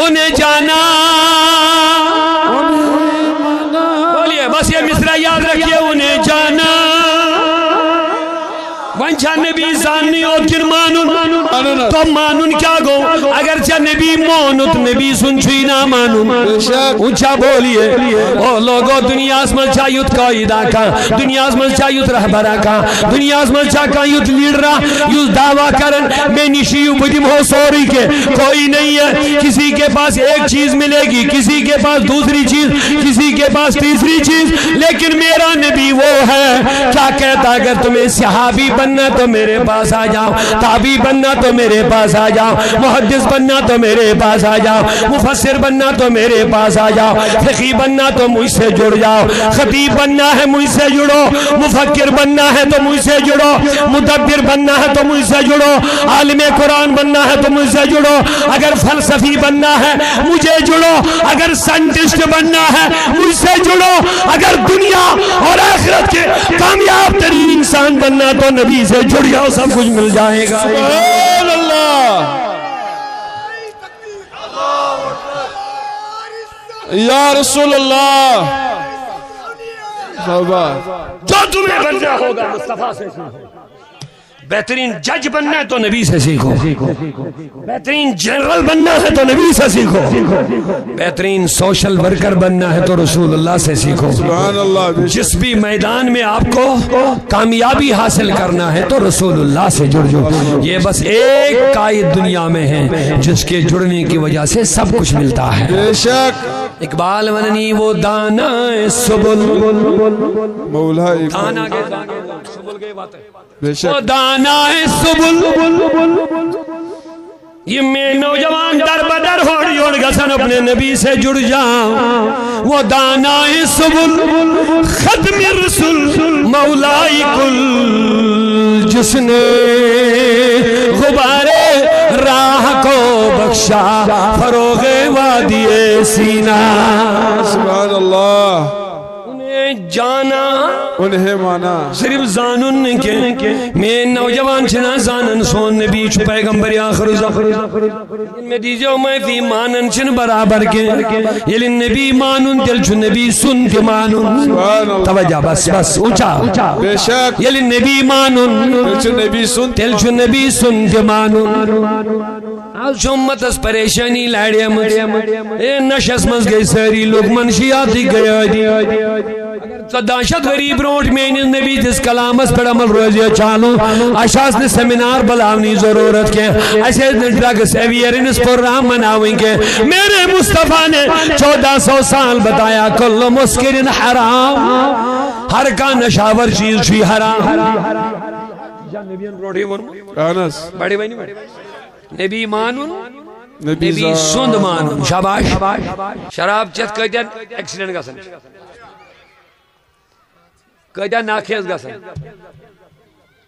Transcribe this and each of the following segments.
انہیں جانا. بولیے بس یہ مصرع یاد رکھیے, انہیں جانا. ونچا نبی زانی اور کن مانون تو مانون کیا گو اگرچہ نبی مونت نبی سنچوی نا مانون. اونچا بولیے او لوگو دنیا اس ملچا یوت قائدہ کا, دنیا اس ملچا یوت رہبرہ کا, دنیا اس ملچا کا یوت لیڈرہ یوت دعویٰ کرن میں نشیو بدیم ہو سوری کے کوئی نہیں ہے. کسی کے پاس ایک چیز ملے گی, کسی کے پاس دوسری چیز, کسی کے پاس تیسری چیز, لیکن میرا نبی وہ ہے کیا کہتا اگر تمہیں صحابی بننا تو میرے پاس آ جاؤ, تابعی بننا تو میرے پاس آ جاؤ, محدث بننا تو میرے پاس آ جاؤ, مفسر بننا تو میرے پاس آ جاؤ, فقی بننا تو مجھ سے جڑ جاؤ, خطیب بننا ہے مجھ سے جڑو, مفکر بننا ہے تو مجھ سے جڑو, مدبر بننا ہے تو مجھ سے جڑو, عالم قرآن بننا ہے تو مجھ سے جڑو, اگر فلسفی بننا ہے مجھے جڑو, اگر سائنٹسٹ بننا ہے مجھ سے جڑو, اگر دنیا اور آخرت کے کامیاب ترین انسان بننا تو نبی سے جڑ جاؤ, سب کچھ مل جائے گا. سبحان اللہ. یا رسول اللہ, جو تمہیں بننا ہوگا مصطفیٰ سے سیکھو. بہترین جج بننا ہے تو نبی سے سیکھو, بہترین جنرل بننا ہے تو نبی سے سیکھو, بہترین سوشل ورکر بننا ہے تو رسول اللہ سے سیکھو. سبحان اللہ. جس بھی میدان میں آپ کو کامیابی حاصل کرنا ہے تو رسول اللہ سے جڑ جو. یہ بس ایک قائد دنیا میں ہے جس کے جڑنے کی وجہ سے سب کچھ ملتا ہے. بے شک اقبال وننی وہ دانا سبل, مولا دانا کے سبل کے بات ہے, بے وہ شک دانا سبل. یہ میں نوجوان در بدر ہوڑ گسن اپنے نبی سے جڑ جاؤں. وہ دانا سبل ختم رسول مولائی کل, جس نے غبارے راہ کو بخشا فروغ وادی سینہ. سبحان اللہ. انہیں جانا انہیں مانا صرف زانن کے میں نوجوان چھنا زانن سون نبی چھ پیغمبر آخر میں دیجو میں فی مانن چھن برابر کے یلی نبی مانن دل چھ نبی سن کے مانن. توجہ بس بس اونچا. بے شک یلی نبی مانن دل چھ نبی سن, دل چھ نبی سن کے مانن. آج امت اس پریشانی لاڑی اے نشس مز گئی ساری لوگ منشیاتی گیا دی. دہشت وری بروٹ میں نبی جس کلام اس پر عمل روزی چالوں اشاس نے سیمینار بلاونی ضرورت کے ایسے ڈرگس ایویئرنس پروگرام مناویں گے. میرے مصطفیٰ نے 1400 سال بتایا کل مسکرن حرام, ہر کا نشاور چیز چھی حرام. بڑی بہنی نبی مانون نبی سند مانون. شاباش. شراب چت کہتے ہیں ایکسیڈنٹ کا سن, کہتے ناخیز گسن,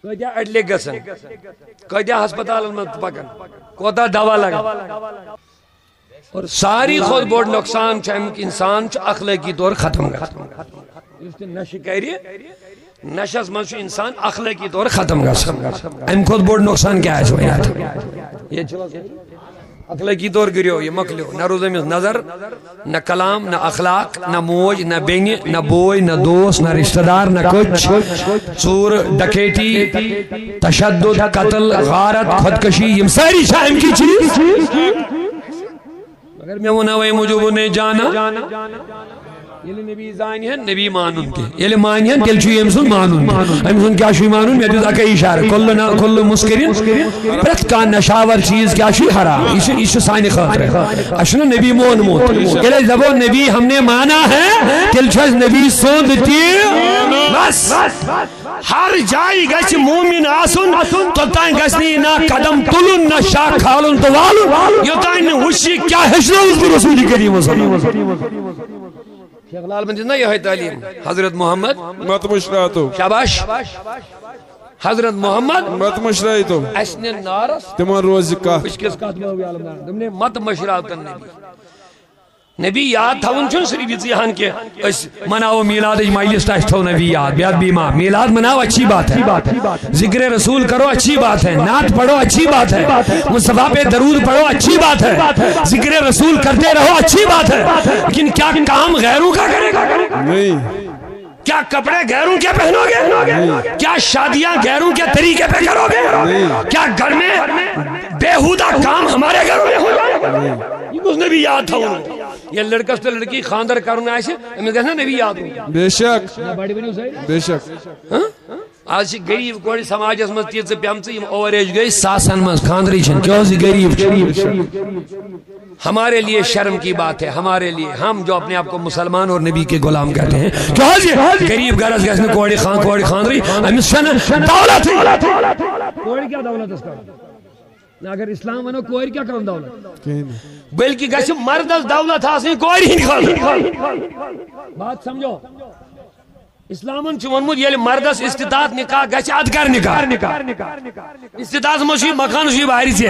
کہتے اڈلی گسن, کہتے ہسپتال میں پکن, کوتا دوا لگا, اور ساری خود بوڑ نقصان چاہے انسان اخلاقی طور ختم گا. نشہ کہہ رہی ہے نشہ منچ انسان اخلاقی طور ختم گا. ام خود بوڑ نقصان کیا ہے اخلاقی طور گریو یہ مکلیو. نہ روز میں نظر, نہ کلام, نہ اخلاق, نہ موج, نہ بینی, نہ بوئی, نہ دوست, نہ رشتہ دار, نہ کچھ. چور, ڈکیٹی, تشدد, قتل, غارت, خودکشی, یہ ساری شائم کی چیز. اگر میں وہ نہ وہی مجھوب نے جانا یلی نبی زانی ہے نبی مانون کے یلی مانی ہے دل چوی امسون مانون امسون کیا شوی مانون میں دیتا کہ اشارہ کل مسکرین پرت کا نشاور چیز کیا شوی حرام. اس سائن خاطر ہے اشنا نبی مون موت یلی زبو نبی ہم نے مانا ہے دل چوز نبی سوندتی بس. ہر جائی گش مومن آسن تو تائیں گشنی نا قدم تلن نا شاہ کھالن تو والن یہ تائیں وشی کیا حشنہ اس کی رسول کریم صلی اللہ علیہ وسلم. شیخ لال بن جنہ یہ تعلیم حضرت محمد مت مشراتو. شاباش. حضرت محمد مت مشراتو اسن نارس تمہار روز کا کس کس کا ہوئی عالم دار تم نے مت مشرات نبی نبی یاد تھاون چھن صرف یہاں کہ اس مناو میلاد مجلس تاش تھو نبی یاد بیاد بیما میلاد مناو اچھی بات ہے، ذکر رسول کرو اچھی بات ہے، نعت پڑھو اچھی بات ہے، مصطفیٰ پہ درود پڑھو اچھی بات ہے، ذکر رسول کرتے رہو اچھی بات ہے، لیکن کیا کام غیروں کا کرے گا؟ نہیں، کیا کپڑے غیروں کے پہنو گے؟ کیا شادیاں غیروں کے طریقے پہ کرو گے؟ کیا گھر میں بےہودہ کام ہمارے گھروں میں ہو جائے گا؟ یہ اس نے بھی یاد تھا انہوں یہ لڑکا سے لڑکی خاندر کرنا ایسے ہمیں کہنا نبی یاد ہوں بے شک بے شک آج غریب کوڑی سماج اس مز تیز پیمچ اوور ایج گئی ساسن مز خاندری چھن کیوں سی غریب ہمارے لیے شرم کی بات ہے، ہمارے لیے ہم جو اپنے آپ کو مسلمان اور نبی کے غلام کہتے ہیں کیوں جی غریب گھرس گھس میں کوڑی خاندری امس چھن دولت کوڑی کیا دولت اس کا اگر اسلام ونو کوئی کیا کرم دولت بلکہ گھس مرد دولت آسیں کوئی ہی نہیں بات سمجھو اسلامن چھ ونمت یل مردس استطاعت نکاح گھس اد کر نکاح استطاعت مجھے مکان سجی باہری سے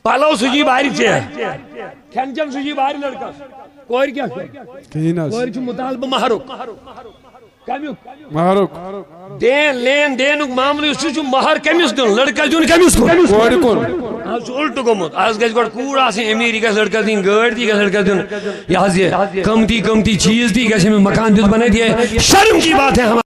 پالو سجی باہری سے کھین چن سجی باہری لڑکا کوئی کیا کوئی چھ مطالبہ محروق مہرک دین لین دینک معاملہ اس مہر کمس دن لڑکا دن کمس کون آج الٹ گومت آج گژھِ گۄڈٕ کوٗر آسٕنۍ امیٖر یہِ گژھِ لڑکس دِنۍ گٲڑۍ تہِ گژھِ لڑکس دِیُن یہِ حظ یہِ قۭمتی چیٖز تہِ گژھِ أمِس مکان تہِ بنٲیِتھ یہ شرم کی بات ہے ہمارے